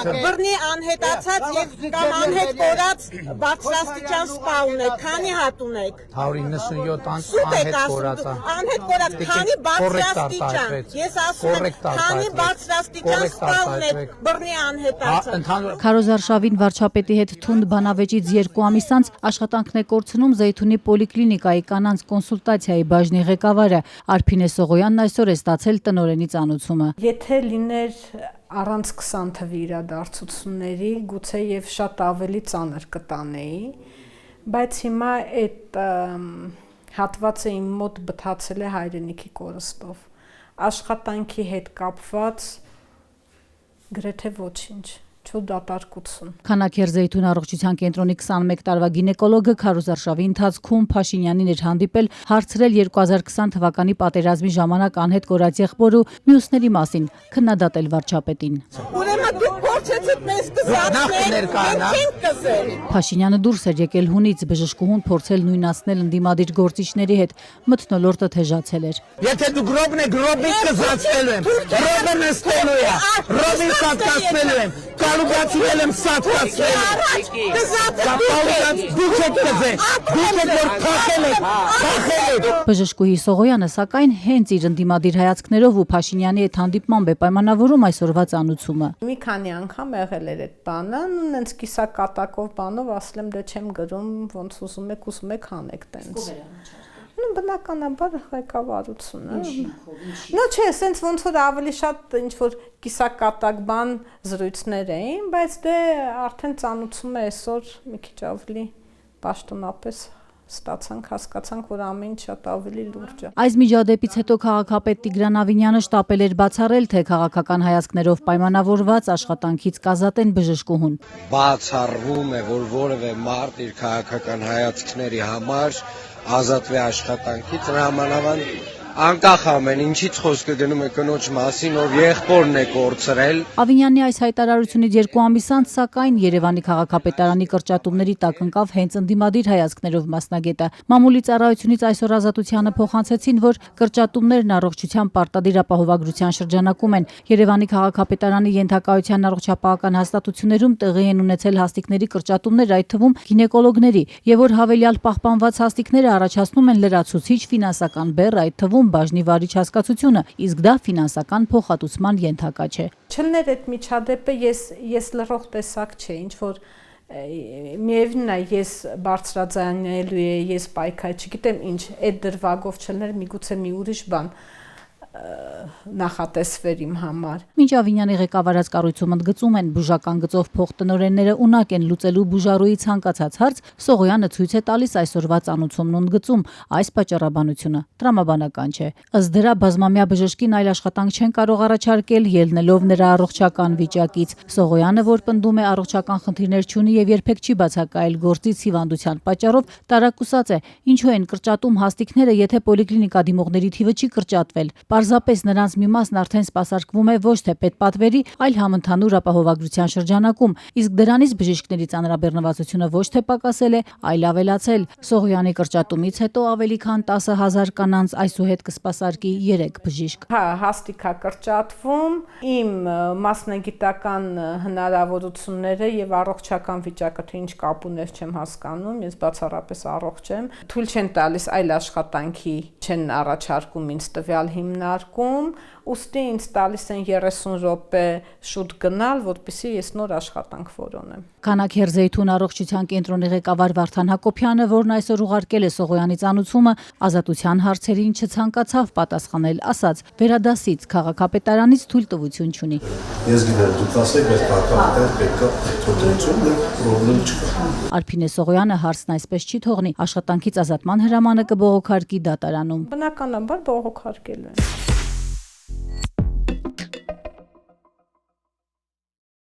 բռնի անհետացած եւ կամ անհետ կորած բարձրաստիճան սպա ունեք, քանի հատ ունեք։ 197 անհետ կորած, քանի բարձրաստիճան։ Ես ասում եմ, քանի բարձրաստիճան սպա ունեք, բռնի անհետացած։ Քարոզարշավին վարչապետի հետ թունդ բանավեճից 2 ամիս անց աշխատանքն է կորցնում Զեյթունի պոլիկլինիկայի կանանց կոնսուլտացիայի բաժնի ղեկավարը Արփինե Սողոյանն այսօր է ստացել տնօրենի ծանուցումը։ Եթե լիներ առանց 20 թվի իրադարձությունների, գուցե եւ շատ ավելի ծանր կտանեի, բայց հիմա այդ հատվածը իմ մոտ բթացել է հայրենիքի կորստով։ Աշխատանքի հետ կապված գրեթե ոչինչ։ Քանաքեր Զեյթուն առողջության կենտրոնի 21 տարվա գինեկոլոգը քարոզարշավի ընթացքում Փաշինյանին էր հանդիպել հարցրել 2020 թվականի պատերազմի ժամանակ անհետ կորած եղբորու մյուսների մասին, քննադատել վարչապետին։ Ուրեմն դուք փորձեցիք մեզ կզարթնել, Փաշինյանը դուրս էր եկել հունից, բժշկուհուն փորձել նույնացնել ընդդիմադիր գործիչների հետ, մթնոլորտը թեժացել էր։ Եթե դու գրոբն եք, գրոբից կզացնելու եմ, գրոբը նստելու է, գրոբին սատկացնելու եմ, կարուգացնել եմ սատկացնելու եմ, Բժշկուհի Սողոյանը սակայն հենց իր ընդդիմադիր հայացքներով ու Փաշինյանի հետ հանդիպմամբ է պայմանավորում այսօրվա ծանուցումը։ Մի քանի անգամ եղել էր այդ բանը, նենց կիսակատակով բանով ասել եմ դե չեմ գրում, ոնց ուզում եք հանեք տենց։ Բնականաբար ղեկավարությունը։ Նո չէ, սենց ոնց որ ավելի շատ ինչ որ կիսակատակ բան զրույցներ էին, բայց դե արդեն ծանուցում է այսօր մի քիչ ավելի պաշտոնապես ստացանք, հասկացանք, որ ամեն ինչ շատ ավելի լուրջ է։ Այս միջադեպից հետո քաղաքապետ Տիգրան Ավինյանը շտապել էր բացառել, թե քաղաքական հայացքներով պայմանավորված աշխատանքից կազատեն բժշկուհուն։ Բացառվում է, որ որևէ մարդ իր քաղաքական հայացքների համար ազատվի աշխատանքից, հրամանավան անկախ ամեն ինչից խոսքը գնում է կնոջ մասին, ով եղբորն է կորցրել։ Ավինյանի այս հայտարարությունից 2 ամիս անց, սակայն Երևանի քաղաքապետարանի կրճատումների տակ ընկավ հենց ընդդիմադիր հայացքներով մասնագետը։ Մամուլի ծառայությունից այսօր Ազատությանը փոխանցեցին, որ կրճատումներն առողջության պարտադիր ապահովագրության շրջանակում են։ Երևանի քաղաքապետարանի ենթակայության առողջապահական հաստատություններում տեղի են ունեցել հաստիկների կրճատումներ, այդ թվում գինեկոլոգների, եւ որ հավելյալ պահպանված հաստիկները առաջացնում են լրացուցիչ ֆինանսական բեռ, այդ թվում բաժնի վարիչ հասկացությունը, իսկ դա ֆինանսական փոխհատուցման ենթակա չէ։ Չլներ այդ միջադեպը ես լրող տեսակ չէ, ինչ որ միևնույն է, ես բարձրաձայնելու եմ, ես պայքար, չգիտեմ ինչ, այդ դրվագով չլներ, միգուցե մի ուրիշ բան նախատեսվեր իմ համար։ Մինչ Ավինյանի ղեկավարած կառույցում ընդգծում են բուժական գծով փոխտնօրենները ունակ են լուծելու բուժարուի ցանկացած հարց, Սողոյանը ցույց է տալիս այսօրվա ծանուցումն ու ընդգծում այս պատճառաբանությունը տրամաբանական չէ։ Ըստ դրա բազմամյա բժշկին այլ աշխատանք չեն կարող առաջարկել, ելնելով նրա առողջական վիճակից։ Սողոյանը, որ պնդում է առողջական խնդիրներ չունի եւ երբեք չի բացակայել գործից հիվանդության պատճառով, տարակուսած է, ինչու են կրճատում հաստիկները, եթե պոլիկլինիկա դիմողների թիվը չի կրճատվել։ Պարզապես նրանց մի մասն արդեն սպասարկվում է ոչ թե պետպատվերի, այլ համընդհանուր ապահովագրության շրջանակում, իսկ դրանից բժիշկների ծանրաբեռնվածությունը ոչ թե պակասել է, այլ ավելացել։ Սողոյանի կրճատումից հետո ավելի քան 10,000 կանանց այսուհետ կսպասարկի 3 բժիշկ։ Հաստիկ է կրճատվում, իմ մասնագիտական հնարավորությունները եւ առողջական վիճակը թե ինչ կապ ուներ չեմ հասկանում, ես բացառապես առողջ եմ։ Թույլ չեն տալիս այլ աշխատանքի չեն առաջարկում ինձ տվյալ հիմնարկում, ուստի ինձ տալիս են 30 րոպե շուտ գնալ, որպեսզի ես նոր աշխատանք որոնեմ։ Քանաքեր Զեյթուն առողջության կենտրոնի ղեկավար Վարդան Հակոբյանը, որն այսօր ուղարկել է Սողոյանի ծանուցումը, Ազատության հարցերին չցանկացավ պատասխանել, ասաց. վերադասից քաղաքապետարանից թույլտվություն չունի։ Ես գիտեմ, դուք ասեք, բայց քաղաքապետարանը պետք է թույլտվություն ունի, պրոբլեմ չկա։ Արփինե Սողոյանը հարցն այսպես չի թողնի, աշխատանքից ազատման հրամանը կբողոքարկի դատարանում։ Բնականաբար բողոքարկելու են։